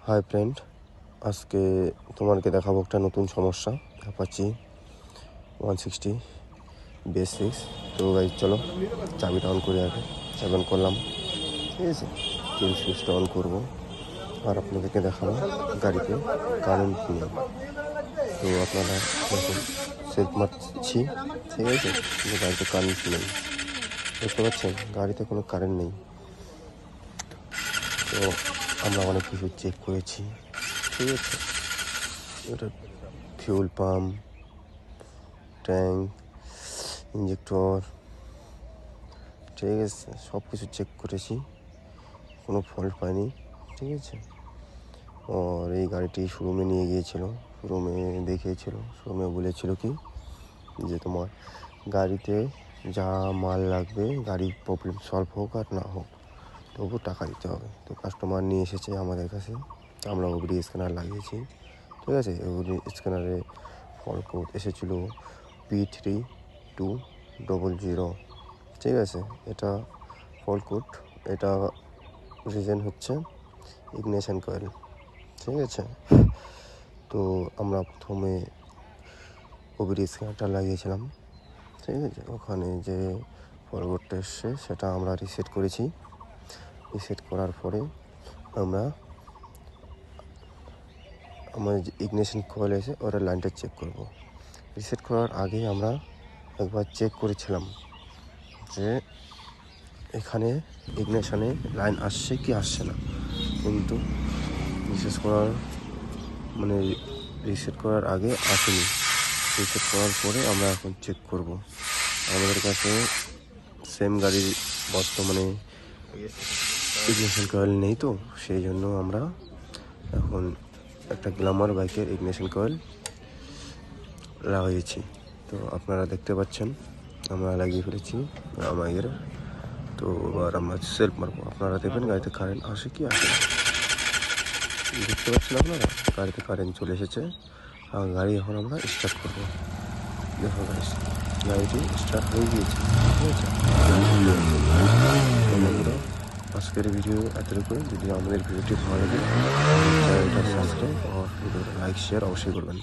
Hi friend, আজকে তোমাকে দেখাবো একটা নতুন সমস্যা, অ্যাপাচি 160 বেসিক্স। তো গাইজ চলো চাবিটা অন করে আগে। চাবি অন করলাম, ঠিক আছে। কিল সুইচটা অন করবো আর আপনাদেরকে দেখাবো গাড়িতে কারেন্ট নেই। তো আপনারা দেখুন সেলফ মারছি, ঠিক আছে, কিন্তু গাড়িতে কারেন্ট নেই। দেখতে পাচ্ছেন গাড়িতে কোনো কারেন্ট নেই। তো আমরা অনেক কিছু চেক করেছি, ঠিক আছে। এটা ফিউল পাম্প, ট্যাঙ্ক, ইঞ্জেক্টর, ঠিক আছে, সব কিছু চেক করেছি, কোনো ফল্ট পাইনি, ঠিক আছে। আর এই গাড়িটি শোরুমে নিয়ে গিয়েছিল, শোরুমে দেখিয়েছিল, শোরুমে বলেছিল কি যে তোমার গাড়িতে যা মাল লাগবে, গাড়ির প্রবলেম সলভ হোক আর না হোক, তবু টাকা দিতে হবে। তো কাস্টমার নিয়ে এসেছে আমাদের কাছে, আমরা ওবিডি স্ক্যানার লাগিয়েছি, ঠিক আছে। ওবিডি স্ক্যানারে ফল্ট কোড এসেছিলো P3200, ঠিক আছে। এটা ফল্ট কোড, এটা রিজন হচ্ছে ইগনিশন কয়েল, ঠিক আছে। তো আমরা প্রথমে ওবিডি স্ক্যানারটা লাগিয়েছিলাম, ঠিক আছে। ওখানে যে ফল্ট কোডটা এসছে সেটা আমরা রিসেট করেছি। রিসেট করার পরে আমরা আমাদের যে ইগনিশন কয়েল এসে ওরা লাইনটা চেক করব। রিসেট করার আগে আমরা একবার চেক করেছিলাম যে এখানে ইগনিশনে লাইন আসছে কি আসছে না, কিন্তু রিসেট করার আগে আসেনি। রিসেট করার পরে আমরা এখন চেক করব। আমাদের কাছে সেম গাড়ির বর্তমানে ইগনিশন কয়েল নেই, তো সেই জন্য আমরা এখন একটা গ্ল্যামার বাইকের ইগনিশন কয়েল লাগিয়েছি। তো আপনারা দেখতে পাচ্ছেন আমরা লাগিয়ে ফেলেছি আমাদের। তো এবার আমরা সেলফ মারবো, আপনারা দেখবেন গাড়িতে কারেন্ট আসে কি আসে না। দেখতে পাচ্ছেন আপনারা গাড়িতে কারেন্ট চলে এসেছে, আর গাড়ি এখন আমরা স্টার্ট করবো। দেখো গাইস, গাড়িটি স্টার্ট হয়ে গিয়েছে, ঠিক আছে। বন্ধুরা, আজকের ভিডিও এতটুকু। যদি আমাদের ভিডিওটি ভালো লাগে চ্যানেলটা সাবস্ক্রাইব আর ভিডিওটা লাইক শেয়ার অবশ্যই করবেন।